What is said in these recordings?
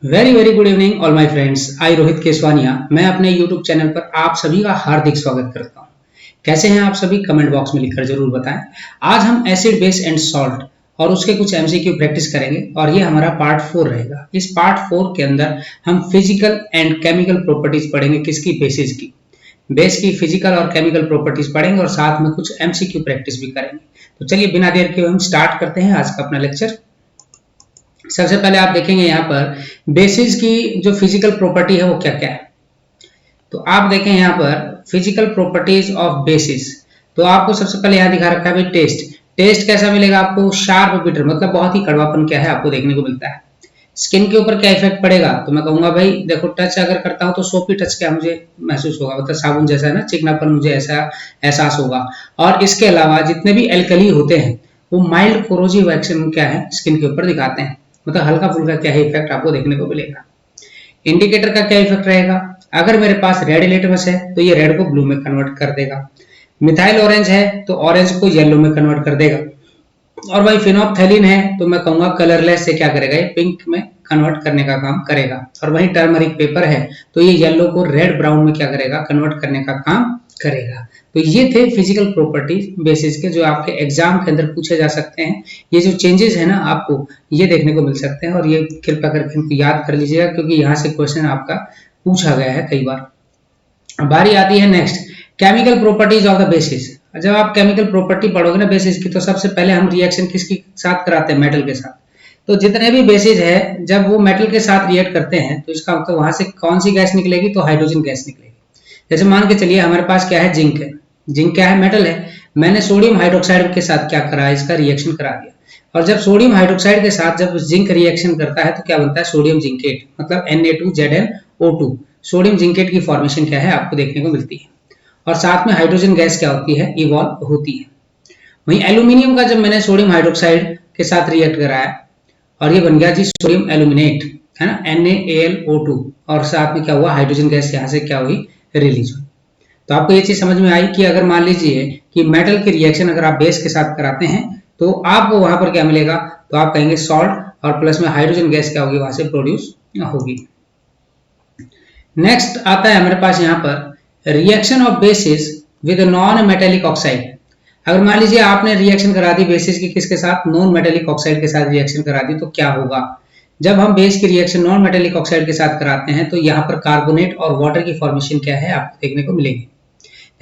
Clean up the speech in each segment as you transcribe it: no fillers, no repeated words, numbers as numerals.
Very very good evening all my friends. I Rohit Keswania मैं अपने YouTube channel पर आप सभी का हार्दिक स्वागत करता हूं। कैसे हैं आप सभी? कमेंट बॉक्स में लिखकर जरूर बताएं। आज हम एसिड बेस एंड सॉल्ट और उसके कुछ एमसीक्यू प्रैक्टिस करेंगे और ये हमारा पार्ट 4 रहेगा। इस पार्ट 4 के अंदर हम फिजिकल एंड केमिकल प्रॉपर्टीज पढ़ेंगे। किसकी? बेसिस की। बेस की फिजिकल और केमिकल प्रॉपर्टीज पढ़ेंगे और साथ में कुछ एमसीक्यू प्रैक्टिस भी करेंगे। तो चलिए बिना देर के हम स्टार्ट करते हैं आज का अपना लेक्चर। सबसे पहले आप देखेंगे यहाँ पर बेसिस की जो फिजिकल प्रॉपर्टी है वो क्या क्या है। तो आप देखें यहाँ पर फिजिकल प्रॉपर्टीज ऑफ बेसिस। तो आपको सबसे पहले यहाँ दिखा रखा है भाई टेस्ट। टेस्ट कैसा मिलेगा आपको? शार्प बिटर, मतलब बहुत ही कड़वापन क्या है आपको देखने को मिलता है। स्किन के ऊपर क्या इफेक्ट पड़ेगा? तो मैं कहूंगा भाई देखो, टच अगर करता हूं तो सोपी टच क्या मुझे महसूस होगा, मतलब साबुन जैसा है ना, चिकनापन मुझे ऐसा एहसास होगा। और इसके अलावा जितने भी एल्कली होते हैं वो माइल्ड कोरोजिव एक्शन क्या है स्किन के ऊपर दिखाते हैं, मतलब हल्का फुल्का क्या है इफेक्ट आपको देखने को मिलेगा। इंडिकेटर का क्या इफेक्ट रहेगा? अगर मेरे पास रेड लिटमस है तो ये रेड को ब्लू में कन्वर्ट कर देगा। मिथाइल ऑरेंज है तो ऑरेंज को येलो में कन्वर्ट कर देगा। और भाई फिनोप्थेलिन है तो मैं कहूंगा कलरलेस से क्या करेगा, ये पिंक में कन्वर्ट करने का काम करेगा। और वही टर्मरिक पेपर है तो ये येलो को रेड ब्राउन में क्या करेगा, कन्वर्ट करने का काम करेगा। तो ये थे फिजिकल प्रॉपर्टीज बेसिस के, जो आपके एग्जाम के अंदर पूछे जा सकते हैं। ये जो चेंजेस है ना आपको ये देखने को मिल सकते हैं और ये कृपया करके इनको याद कर लीजिएगा क्योंकि यहाँ से क्वेश्चन आपका पूछा गया है कई बार। बारी आती है next, chemical properties of the basis. जब आप केमिकल प्रॉपर्टी पढ़ोगे ना बेसिस की, तो सबसे पहले हम रिएक्शन किसके साथ कराते हैं? मेटल के साथ। तो जितने भी बेसिस है जब वो मेटल के साथ रिएक्ट करते हैं तो इसका मतलब वहां से कौन सी गैस निकलेगी? तो हाइड्रोजन गैस निकलेगी। जैसे मान के चलिए हमारे पास क्या है, जिंक है। जिंक क्या है? मेटल है। मैंने सोडियम हाइड्रोक्साइड के साथ क्या करा, इसका रिएक्शन करा दिया। और जब सोडियम हाइड्रोक्साइड के साथ जब जिंक रिएक्शन करता है तो क्या बनता है? सोडियम जिंकेट, मतलब Na2ZnO2। सोडियम जिंकेट की फॉर्मेशन क्या है आपको देखने को मिलती है। और साथ में हाइड्रोजन गैस क्या होती है? इवॉल्व होती है। वहीं एल्यूमिनियम का जब मैंने सोडियम हाइड्रोक्साइड के साथ रिएक्ट कराया और ये बन गया जी सोडियम एल्यूमिनेट, है ना, NaAlO2। और साथ में क्या हुआ? हाइड्रोजन गैस यहाँ से क्या हुई? रिलीज हुई। तो आपको ये चीज समझ में आई कि अगर मान लीजिए कि मेटल के रिएक्शन अगर आप बेस के साथ कराते हैं तो आपको वहां पर क्या मिलेगा? तो आप कहेंगे सॉल्ट और प्लस में हाइड्रोजन गैस क्या होगी वहां से प्रोड्यूस होगी। नेक्स्ट आता है हमारे पास यहाँ पर reaction of basis with non metallic oxide. अगर मान लीजिए आपने रिएक्शन करा दी बेसिस की किसके साथ? नॉन मेटेलिक ऑक्साइड के साथ रिएक्शन करा दी, तो क्या होगा? जब हम बेस की रिएक्शन नॉन मेटेलिक ऑक्साइड के साथ कराते हैं तो यहाँ पर कार्बोनेट और वाटर की फॉर्मेशन क्या है आपको देखने को मिलेगी।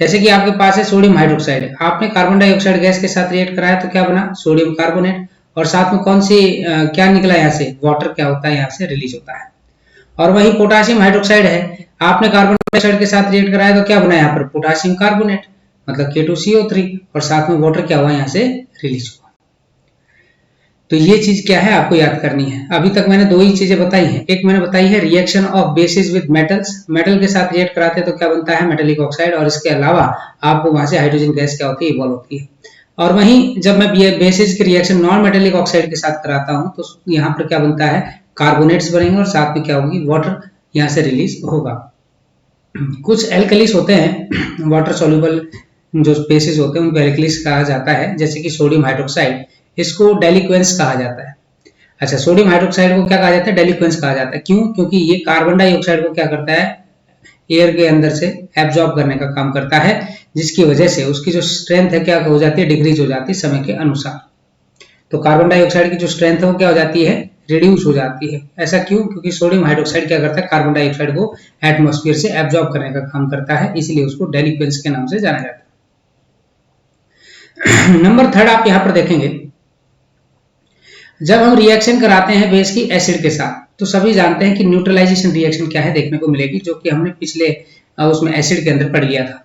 जैसे कि आपके पास है सोडियम हाइड्रोक्साइड, आपने कार्बन डाइऑक्साइड गैस के साथ रिएक्ट कराया तो क्या बना? Sodium carbonate. और साथ में कौन सी क्या निकला यहाँ से? वाटर क्या होता है यहाँ से रिलीज होता है। और वही पोटासियम हाइड्रोक्साइड है, आपने कार्बन डाइऑक्साइड के साथ रिएक्ट कराया तो क्या बना यहाँ पर? पोटासियम कार्बोनेट, मतलब K2CO3। और साथ में वाटर क्या हुआ यहाँ से रिलीज हुआ। तो ये चीज क्या है आपको याद करनी है। अभी तक मैंने दो ही चीजें बताई हैं। एक मैंने बताई है reaction of basis with metals, metal के साथ रिएक्ट कराते हैं तो क्या बनता है? Metallic oxide. और इसके अलावा आपको वहां से हाइड्रोजन गैस क्या होती है? इवॉल्व होती है। और वहीं जब मैं बेसिस की रिएक्शन नॉन मेटेलिक ऑक्साइड के साथ कराता हूं तो यहाँ पर क्या बनता है? कार्बोनेट्स बनेंगे और साथ में क्या होगी? वाटर यहाँ से रिलीज होगा। कुछ एल्कलीस होते हैं वाटर सोल्यूबल जो बेसिस होते हैं उनको एल्कलीस कहा जाता है, जैसे कि सोडियम हाइड्रोक्साइड, इसको डेलिक्वेंस कहा जाता है। अच्छा, सोडियम हाइड्रोक्साइड को क्या कहा जाता है? डेलिक्वेंस कहा जाता है। क्यों? क्योंकि ये कार्बन डाइऑक्साइड को क्या करता है? एयर के अंदर से एब्जॉर्ब करने का काम करता है, जिसकी वजह से उसकी जो स्ट्रेंथ है क्या हो जाती है? डिक्रीज हो जाती है समय के अनुसार। तो कार्बन डाइऑक्साइड की जो स्ट्रेंथ है वो क्या हो जाती है? रिड्यूस हो जाती है। ऐसा क्यों? क्योंकि सोडियम हाइड्रोक्साइड क्या करता है? कार्बन डाइऑक्साइड को एटमॉस्फेयर से एब्जॉर्ब करने का काम करता है, इसलिए उसको डेलिक्वेंस के नाम से जाना जाता है। नंबर थर्ड आप यहां पर देखेंगे, जब हम रिएक्शन कराते हैं बेस की एसिड के साथ तो सभी जानते हैं कि न्यूट्रलाइजेशन रिएक्शन क्या है देखने को मिलेगी, जो कि हमने पिछले उसमें एसिड के अंदर पढ़ लिया था।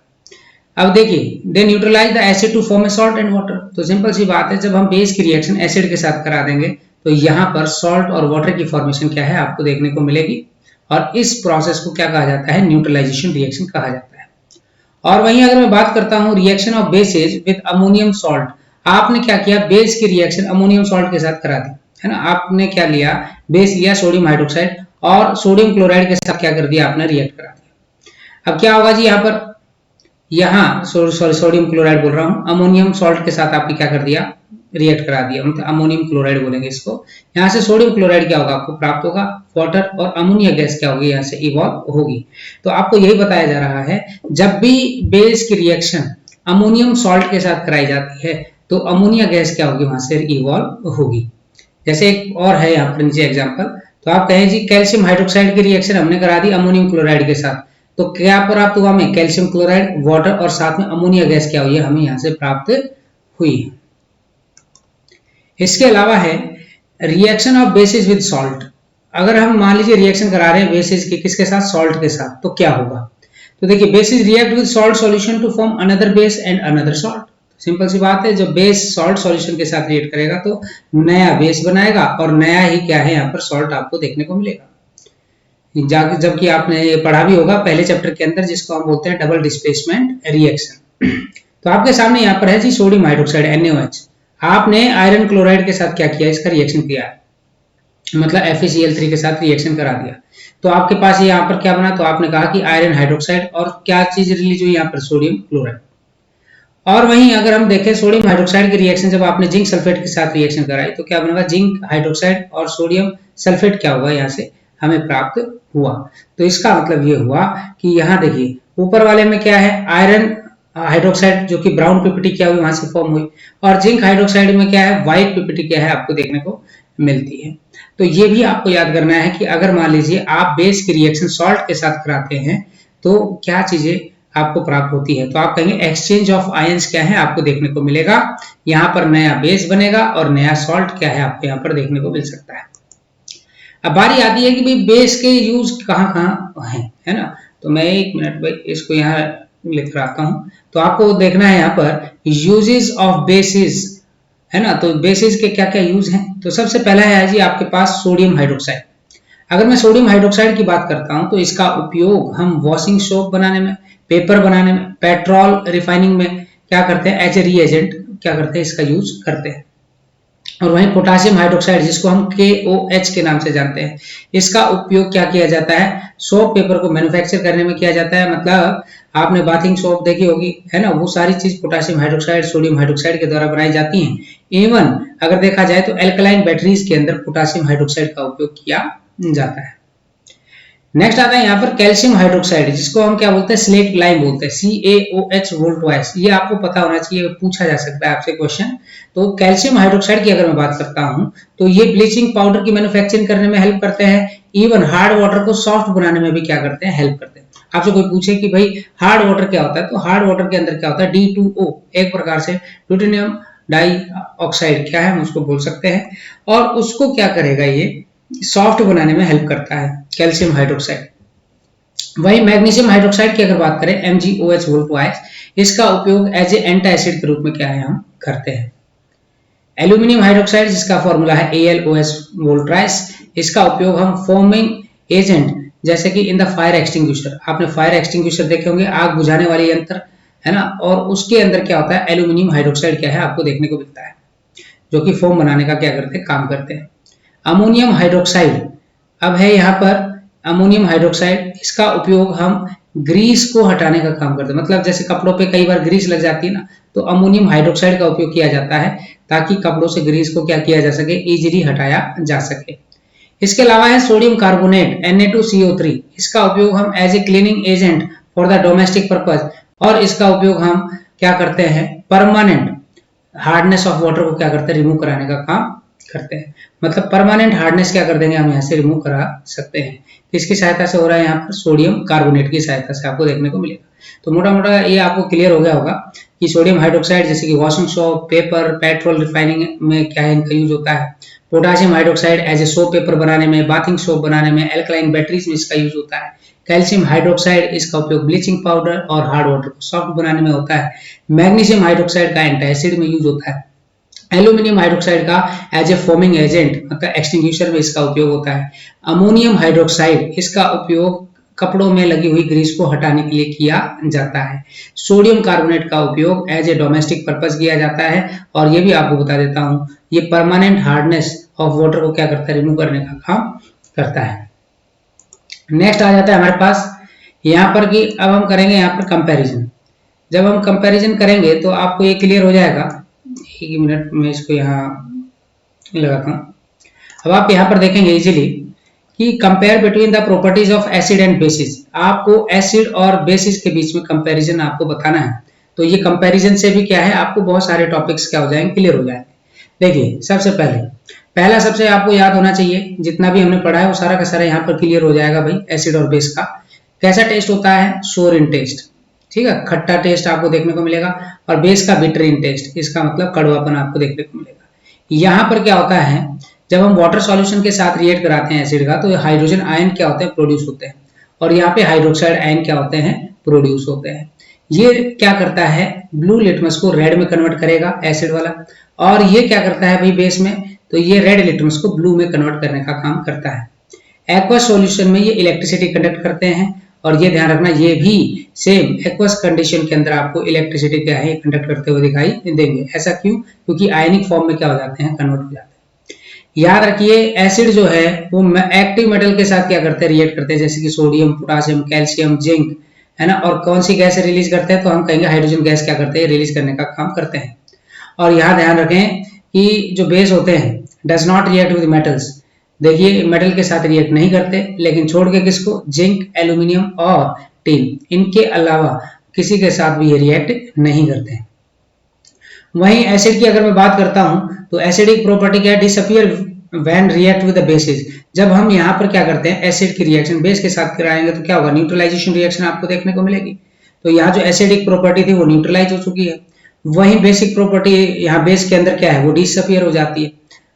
अब देखिए, they neutralise the acid to form a salt and water. तो सिंपल सी बात है, जब हम बेस की रिएक्शन एसिड के साथ करा देंगे तो यहाँ पर सॉल्ट और वाटर की फॉर्मेशन क्या है आपको देखने को मिलेगी। और इस प्रोसेस को क्या कहा जाता है? न्यूट्रलाइजेशन रिएक्शन कहा जाता है। और वहीं अगर मैं बात करता हूँ reaction of basis with ammonium salt, आपने क्या किया? बेस की रिएक्शन अमोनियम सॉल्ट के साथ करा दी, है ना। आपने क्या लिया? बेस लिया सोडियम हाइड्रोक्साइड और सोडियम क्लोराइड के साथ क्या कर दिया? आपने रिएक्ट करा दिया। अब क्या होगा जी यहाँ पर? यहाँ सॉरी सोडियम क्लोराइड बोल रहा हूँ, अमोनियम सॉल्ट के साथ आपने क्या कर दिया? रिएक्ट करा दिया, मतलब अमोनियम क्लोराइड बोलेंगे इसको। यहाँ से सोडियम क्लोराइड क्या होगा आपको प्राप्त होगा? वाटर और अमोनिया गैस क्या होगी, यहाँ से इवॉल्व होगी। तो आपको यही बताया जा रहा है, जब भी बेस की रिएक्शन अमोनियम सॉल्ट के साथ कराई जाती है तो अमोनिया गैस क्या होगी, वहां से इवॉल्व होगी। जैसे एक और है यहाँ पर नीचे एग्जाम्पल, तो आप कहें जी कैल्शियम हाइड्रोक्साइड की रिएक्शन हमने करा दी अमोनियम क्लोराइड के साथ, तो क्या प्राप्त हुआ हमें, कैल्शियम क्लोराइड, वाटर और साथ में अमोनिया गैस क्या हुई है, हमें यहाँ से प्राप्त हुई है। इसके अलावा है reaction of basis with salt. अगर हम मान लीजिए रिएक्शन करा रहे हैं बेसिस की किसके साथ, सॉल्ट के साथ, तो क्या होगा। तो देखिए bases react with salt solution to form another base and another salt. Simple सी बात है, जब बेस सॉल्ट सॉल्यूशन के साथ रिएक्ट करेगा तो नया बेस बनाएगा और नया ही क्या है यहाँ पर सॉल्ट आपको देखने को मिलेगा। जबकि आपने ये पढ़ा भी होगा पहले चैप्टर के अंदर, जिसको हम बोलते हैं डबल डिस्प्लेसमेंट रिएक्शन। तो आपके सामने यहाँ पर है जी सोडियम हाइड्रोक्साइड NaOH। आपने आयरन क्लोराइड के साथ क्या किया, इसका रिएक्शन किया, मतलब FeCl3 के साथ रिएक्शन करा दिया। तो आपके पास यहाँ पर क्या बना, तो आपने कहा कि आयरन हाइड्रोक्साइड और क्या चीज रिलीज हुई यहाँ पर, सोडियम क्लोराइड। और वहीं अगर हम देखें सोडियम हाइड्रोक्साइड की रिएक्शन जब आपने जिंक सल्फेट के साथ रिएक्शन कराई तो क्या बनेगा, जिंक हाइड्रोक्साइड और सोडियम सल्फेट क्या हुआ, यहाँ से हमें प्राप्त हुआ। तो इसका मतलब ये हुआ कि यहाँ देखिए ऊपर वाले में क्या है, आयरन हाइड्रोक्साइड जो कि ब्राउन पीपीटी क्या हुई, वहां से फॉर्म हुई, और जिंक हाइड्रोक्साइड में क्या है, व्हाइट पीपीटी क्या है आपको देखने को मिलती है। तो ये भी आपको याद करना है कि अगर मान लीजिए आप बेस की रिएक्शन सॉल्ट के साथ कराते हैं तो क्या चीजें आपको प्राप्त होती है। तो आप कहेंगे एक्सचेंज ऑफ आयंस क्या है आपको देखने को मिलेगा, यहाँ पर नया बेस बनेगा और नया सॉल्ट क्या है आपको यहाँ पर देखने को मिल सकता है। अब बारी आती है कि भाई बेस के यूज कहाँ कहाँ है ना। तो मैं एक मिनट भाई इसको यहाँ लिख कर आता हूँ। तो आपको देखना है यहाँ पर यूजेस ऑफ बेसिस है ना। तो बेसिस के क्या क्या यूज हैं, तो सबसे पहला है जी आपके पास सोडियम हाइड्रोक्साइड। अगर मैं सोडियम हाइड्रोक्साइड की बात करता हूं तो इसका उपयोग हम वॉशिंग सोप बनाने में, पेपर बनाने में, पेट्रोल रिफाइनिंग में क्या करते हैं, एज ए रीएजेंट क्या करते हैं, इसका यूज करते हैं। और वहीं पोटासियम हाइड्रोक्साइड जिसको हम KOH के नाम से जानते हैं, इसका उपयोग क्या किया जाता है, सोप पेपर को मैन्युफैक्चर करने में किया जाता है। मतलब आपने बाथिंग सोप देखी होगी है ना, वो सारी चीज पोटासियम हाइड्रोक्साइड सोडियम हाइड्रोक्साइड के द्वारा बनाई जाती हैं। इवन अगर देखा जाए तो एल्कलाइन बैटरीज के अंदर पोटासियम हाइड्रोक्साइड का उपयोग किया जाता है। नेक्स्ट आता है यहाँ पर कैल्शियम हाइड्रोक्साइड जिसको हम क्या बोलते हैं, स्लेट लाइम बोलते हैं, CaOH वोल्टवाइस। ये आपको पता होना चाहिए, पूछा जा सकता है आपसे क्वेश्चन। तो कैल्शियम हाइड्रोक्साइड की अगर मैं बात करता हूं तो ये ब्लीचिंग पाउडर की मैन्युफैक्चरिंग करने में हेल्प करते हैं। इवन हार्ड वाटर को सॉफ्ट बनाने में भी क्या करते हैं, हेल्प करते हैं। आपसे कोई पूछे कि भाई हार्ड वाटर क्या होता है, तो हार्ड वाटर के अंदर क्या होता है, D2O, एक प्रकार से ड्यूटेनियम डाई ऑक्साइड क्या है हम उसको बोल सकते हैं, और उसको क्या करेगा, ये सॉफ्ट बनाने में हेल्प करता है कैल्शियम हाइड्रोक्साइड। वही मैग्नीशियम हाइड्रोक्साइड की अगर बात करें MgOH वोल्टवाइस, इसका उपयोग एज ए एंटी एसिड के रूप में क्या है हम करते हैं। एल्यूमिनियम हाइड्रोक्साइड जिसका फॉर्मूला है AlOH वोल्टवाइस, इसका उपयोग हम फोमिंग एजेंट जैसे कि इन द फायर एक्सटिंग्विशर, आपने फायर एक्सटिंग्विशर देखे होंगे, आग बुझाने वाले यंत्र है ना, और उसके अंदर क्या होता है, एल्यूमिनियम हाइड्रोक्साइड क्या है आपको देखने को मिलता है, जो कि फोम बनाने का क्या करते हैं, काम करते हैं। अमोनियम हाइड्रोक्साइड, अब है यहाँ पर अमोनियम हाइड्रोक्साइड, इसका उपयोग हम ग्रीस को हटाने का काम करते हैं। मतलब जैसे कपड़ों पे कई बार ग्रीस लग जाती है ना, तो अमोनियम हाइड्रोक्साइड का उपयोग किया जाता है ताकि कपड़ों से ग्रीस को क्या किया जा सके, इजीली हटाया जा सके। इसके अलावा है सोडियम कार्बोनेट Na2CO3, इसका उपयोग हम as a cleaning agent for the domestic purpose, और इसका उपयोग हम क्या करते हैं, परमानेंट हार्डनेस ऑफ वाटर को क्या करते हैं, रिमूव कराने का काम करते हैं। मतलब परमानेंट हार्डनेस क्या कर देंगे हम यहाँ से रिमूव करा सकते हैं। किसकी सहायता से हो रहा है, यहाँ पर सोडियम कार्बोनेट की सहायता से आपको देखने को मिलेगा। तो मोटा मोटा ये आपको क्लियर हो गया होगा कि सोडियम हाइड्रोक्साइड जैसे कि washing soap, paper, petrol refining में क्या है इनका यूज होता है। Potassium hydroxide as a soap paper बनाने में, बाथिंग सोप बनाने में, एल्कलाइन बैटरीज में इसका यूज होता है। कैल्शियम हाइड्रोक्साइड इसका उपयोग ब्लीचिंग पाउडर और हार्ड वाटर को सॉफ्ट बनाने में होता है। मैग्नीशियम हाइड्रोक्साइड का एंटी एसिड में यूज होता है। एल्यूमिनियम हाइड्रोक्साइड का एज ए फोमिंग एजेंट मतलब एक्सटिंग्विशर में इसका उपयोग होता है। अमोनियम हाइड्रोक्साइड इसका उपयोग कपड़ों में लगी हुई ग्रीस को हटाने के लिए किया जाता है। सोडियम कार्बोनेट का उपयोग एज ए डोमेस्टिक पर्पस किया जाता है, और ये भी आपको बता देता हूं, ये परमानेंट हार्डनेस ऑफ वाटर को क्या करता है, रिमूव करने का काम करता है। नेक्स्ट आ जाता है हमारे पास यहाँ पर कि अब हम करेंगे यहाँ पर कंपैरिजन। जब हम कंपैरिजन करेंगे तो आपको ये क्लियर हो जाएगा। एक मिनट में इसको यहाँ लगाता हूँ। अब आप यहाँ पर देखेंगे इजीली कि compare between the properties of acid and bases. आपको एसिड और बेसिस के बीच में कंपैरिजन आपको बताना है। तो ये कंपैरिजन से भी क्या है, आपको बहुत सारे टॉपिक्स क्या हो जाएंगे, क्लियर हो जाएंगे। देखिए सबसे पहला सबसे आपको याद होना चाहिए, जितना भी हमने पढ़ा है वो सारा का सारा यहाँ पर क्लियर हो जाएगा भाई। एसिड और बेस का कैसा टेस्ट होता है, सोर इन टेस्ट, ठीक है, खट्टा टेस्ट आपको देखने को मिलेगा। और बेस का बिटर इन टेस्ट, इसका मतलब कड़वापन आपको देखने को मिलेगा। यहाँ पर क्या होता है, जब हम वाटर सॉल्यूशन के साथ रिएक्ट कराते हैं एसिड का, तो हाइड्रोजन आयन क्या होते हैं, प्रोड्यूस होते हैं, और यहाँ पे हाइड्रोक्साइड आयन क्या होते हैं, प्रोड्यूस होते हैं। ये क्या करता है, ब्लू लिटमस को रेड में कन्वर्ट करेगा एसिड वाला, और ये क्या करता है भाई बेस में, तो ये रेड लिटमस को ब्लू में कन्वर्ट करने का काम करता है। एक्वस सॉल्यूशन में ये इलेक्ट्रिसिटी कंडक्ट करते हैं, और ये ध्यान रखना ये भी सेम एक्वस कंडीशन के अंदर आपको इलेक्ट्रिसिटी क्या है कंडक्ट करते हुए दिखाई देंगे। ऐसा क्यों, क्योंकि आयनिक फॉर्म में क्या हो जाते हैं, कन्वर्ट हो जाते हैं। याद रखिए एसिड जो है वो एक्टिव मेटल के साथ क्या करते हैं, रिएक्ट करते हैं, जैसे कि सोडियम, पोटासियम, कैल्शियम, जिंक, है ना। और कौन सी गैस रिलीज करते हैं, तो हम कहेंगे हाइड्रोजन गैस क्या करते हैं, रिलीज करने का काम करते हैं। और यहाँ ध्यान रखें कि जो बेस होते हैं does not react with metals. देखिए मेटल के साथ रिएक्ट नहीं करते, लेकिन छोड़ के किसको, जिंक, एल्यूमिनियम और टिन, इनके अलावा किसी के साथ भी ये रिएक्ट नहीं करते। वहीं एसिड की अगर मैं बात करता हूं, तो एसिडिक प्रॉपर्टी क्या है, disappear when react with the basis. जब हम यहाँ पर क्या करते हैं, एसिड की रिएक्शन बेस के साथ कराएंगे तो क्या होगा, न्यूट्रलाइजेशन रिएक्शन आपको देखने को मिलेगी। तो यहाँ जो एसिडिक प्रॉपर्टी थी वो न्यूट्रलाइज हो चुकी है। वहीं बेसिक प्रॉपर्टी यहाँ बेस के अंदर क्या है, वो डिसअपीयर हो जाती है,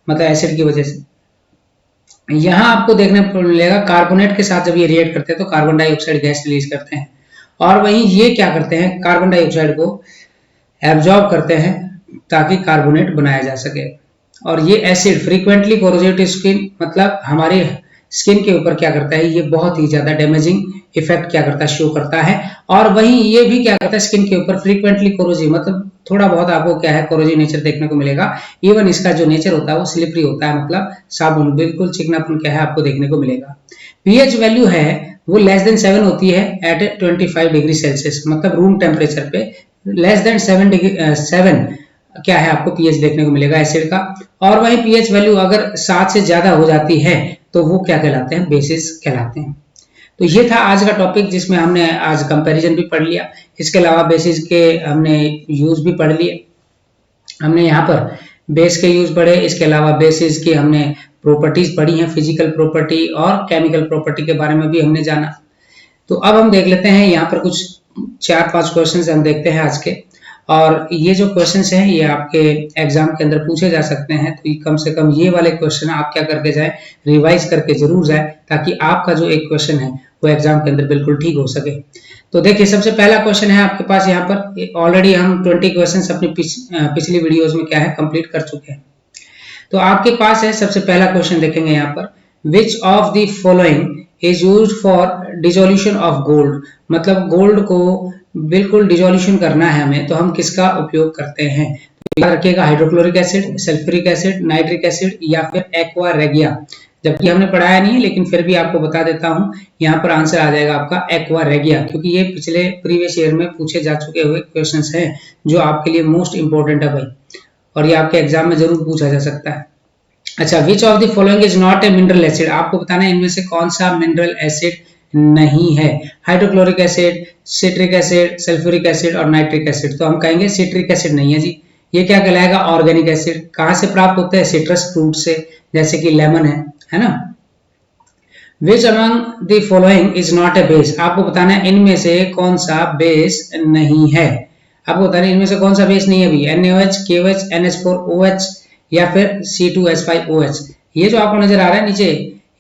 मतलब एसिड की वजह से। यहाँ आपको देखने को मिलेगा कार्बोनेट के साथ जब ये रिएक्ट करते हैं तो कार्बन डाइऑक्साइड गैस रिलीज करते हैं, और वहीं ये क्या करते हैं, कार्बन डाइऑक्साइड को एब्जॉर्ब करते हैं ताकि कार्बोनेट बनाया जा सके। और ये acid frequently corrosive to skin, मतलब हमारे स्किन के ऊपर क्या करता है, ये बहुत ही ज्यादा डैमेजिंग इफेक्ट क्या करता है, शो करता है। और वहीं ये भी क्या करता है, स्किन के ऊपर फ्रीक्वेंटली कोरोसिव, मतलब थोड़ा बहुत आपको क्या है कोरोसिव नेचर देखने को मिलेगा। इवन इसका जो नेचर होता है वो स्लिपरी होता है, मतलब साबुन, बिल्कुल चिकनापन क्या है आपको देखने को मिलेगा। पीएच वैल्यू है वो लेस देन 7 होती है एट 25 डिग्री सेल्सियस, मतलब रूम टेम्परेचर पे लेस देन 7 क्या है आपको पीएच देखने को मिलेगा एसिड का। और वही पीएच वैल्यू अगर 7 से ज्यादा हो जाती है तो वो क्या कहलाते हैं, बेसिस कहलाते हैं। तो ये था आज का टॉपिक, जिसमें हमने आज कंपैरिजन भी पढ़ लिया, इसके अलावा बेसिस के हमने यूज भी पढ़ लिए। हमने यहाँ पर बेस के यूज पढ़े, इसके अलावा बेसिस की हमने प्रॉपर्टीज पढ़ी हैं, फिजिकल प्रॉपर्टी और केमिकल प्रॉपर्टी के बारे में भी हमने जाना। तो अब हम देख लेते हैं यहाँ पर कुछ 4-5 क्वेश्चन हम देखते हैं आज के। और ये जो क्वेश्चंस हैं ये आपके एग्जाम के अंदर पूछे जा सकते हैं, तो कम से कम ये वाले क्वेश्चन आप क्या करके जाएं, रिवाइज करके जरूर जाएं, ताकि आपका जो एक क्वेश्चन है वो एग्जाम के अंदर बिल्कुल ठीक हो सके। तो देखिए सबसे पहला क्वेश्चन है आपके पास, यहाँ पर ऑलरेडी हम 20 क्वेश्चन अपनी पिछली वीडियोज में क्या है कंप्लीट कर चुके हैं। तो आपके पास है सबसे पहला क्वेश्चन, देखेंगे यहाँ पर, which of the following is used for dissolution of gold, मतलब गोल्ड को बिल्कुल डिसोल्यूशन करना है हमें, तो हम किसका उपयोग करते हैं। तो याद रखिएगा hydrochloric acid, sulphuric acid, nitric acid या फिर एक्वा रेगिया। जबकि हमने पढ़ाया नहीं है लेकिन फिर भी आपको बता देता हूं, यहाँ पर आंसर आ जाएगा आपका एक्वा रेगिया, क्योंकि ये पिछले प्रीवियस ईयर में पूछे जा चुके हुए क्वेश्चंस हैं जो आपके लिए मोस्ट इंपॉर्टेंट है भाई, और ये आपके एग्जाम में जरूर पूछा जा सकता है। अच्छा, which of the following is not a mineral acid, आपको बताना है इनमें से कौन सा मिनरल एसिड नहीं है। Hydrochloric acid, citric acid, sulphuric acid और नाइट्रिक एसिड। तो हम कहेंगे सिट्रिक एसिड नहीं है जी, ये क्या कहलाएगा, ऑर्गेनिक एसिड। कहां से प्राप्त होता है, सिट्रस फ्रूट से, जैसे कि लेमन है ना। Which among the following is not a base, आपको बताना है इनमें से कौन सा बेस नहीं है। आपको बताना है इनमें से कौन सा बेस नहीं है अभी, NaOH, KOH, NH4OH या फिर C2H5OH। ये जो आपको नजर आ रहा है नीचे,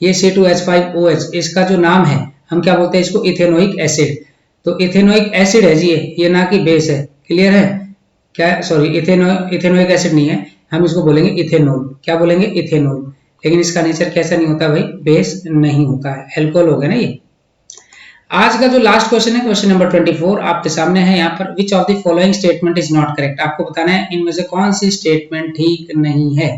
ये C2H5OH, इसका जो नाम है हम क्या बोलते हैं, इसको इथेनोइक एसिड। तो इथेनोइक एसिड है जी ये ना कि बेस है, क्लियर है क्या, सॉरी इथेनोइक एसिड नहीं है, हम इसको बोलेंगे इथेनॉल। क्या बोलेंगे, इथेनॉल। लेकिन इसका नेचर कैसा नहीं होता भाई, बेस नहीं होता है, एल्कोहल हो गया ना ये। आज का जो लास्ट क्वेश्चन है, क्वेश्चन नंबर 24 आपके सामने है यहाँ पर, which of the following statement is not correct, आपको बताना है इनमें से कौन सी स्टेटमेंट ठीक नहीं है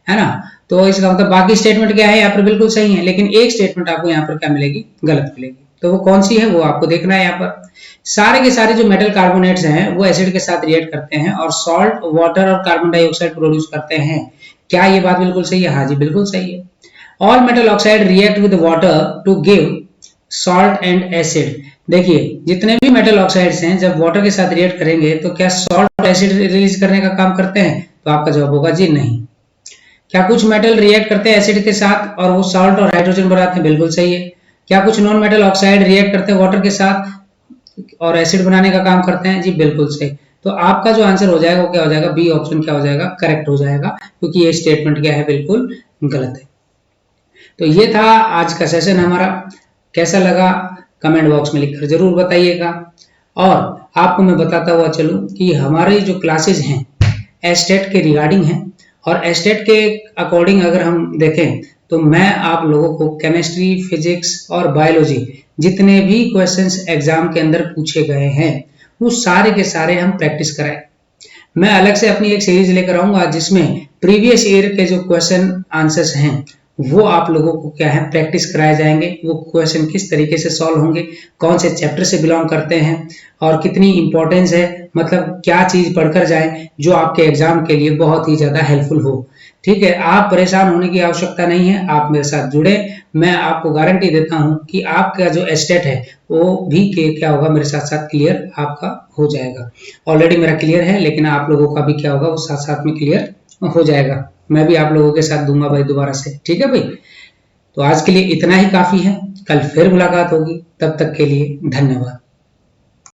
ना। तो इसका मतलब बाकी स्टेटमेंट क्या है यहाँ पर बिल्कुल सही है, लेकिन एक स्टेटमेंट आपको यहाँ पर क्या मिलेगी, गलत मिलेगी। तो वो कौन सी है वो आपको देखना है। यहाँ पर सारे के सारे जो मेटल कार्बोनेट्स हैं वो एसिड के साथ रिएक्ट करते हैं और सॉल्ट, वाटर और कार्बन डाइऑक्साइड प्रोड्यूस करते हैं। क्या ये बात बिल्कुल सही है, हाँ जी बिल्कुल सही है। All metal oxide react with water to give salt and acid. देखिए जितने भी मेटल ऑक्साइड्स हैं जब वाटर के साथ रिएक्ट करेंगे तो क्या सॉल्ट और एसिड रिलीज करने का काम करते हैं? तो आपका जवाब होगा जी नहीं। क्या कुछ मेटल रिएक्ट करते हैं एसिड के साथ और वो सॉल्ट और हाइड्रोजन बनाते हैं? बिल्कुल सही है। क्या कुछ नॉन मेटल ऑक्साइड रिएक्ट करते हैं वाटर के साथ और एसिड बनाने का काम करते हैं? जी बिल्कुल सही। तो आपका जो आंसर हो जाएगा वो क्या हो जाएगा? बी ऑप्शन क्या हो जाएगा? करेक्ट हो जाएगा, क्योंकि ये स्टेटमेंट क्या है? बिल्कुल गलत है। तो ये था आज का सेशन हमारा। कैसा लगा कमेंट बॉक्स में लिखकर जरूर बताइएगा। और आपको मैं बताता हुआ चलूं कि हमारी जो क्लासेज हैं एस्टेट के रिगार्डिंग हैं, और एस्टेट के अकॉर्डिंग अगर हम देखें तो मैं आप लोगों को केमिस्ट्री, फिजिक्स और बायोलॉजी जितने भी क्वेश्चंस एग्जाम के अंदर पूछे गए हैं वो सारे के सारे हम प्रैक्टिस कराएं। मैं अलग से अपनी एक सीरीज लेकर आऊंगा जिसमें प्रीवियस ईयर के जो क्वेश्चन आंसर्स हैं वो आप लोगों को क्या है प्रैक्टिस कराए जाएंगे। वो क्वेश्चन किस तरीके से सॉल्व होंगे, कौन से चैप्टर से बिलोंग करते हैं और कितनी इंपॉर्टेंस है, मतलब क्या चीज पढ़कर जाए जो आपके एग्जाम के लिए बहुत ही ज्यादा हेल्पफुल हो। ठीक है, आप परेशान होने की आवश्यकता नहीं है, आप मेरे साथ जुड़े। मैं आपको गारंटी देता हूं कि आपका जो एस्टेट है वो भी क्या होगा मेरे साथ साथ क्लियर आपका हो जाएगा। ऑलरेडी मेरा क्लियर है, लेकिन आप लोगों का भी क्या होगा वो साथ साथ में क्लियर हो जाएगा। मैं भी आप लोगों के साथ दूंगा भाई दोबारा से। ठीक है भाई, तो आज के लिए इतना ही काफी है। कल फिर मुलाकात होगी, तब तक के लिए धन्यवाद।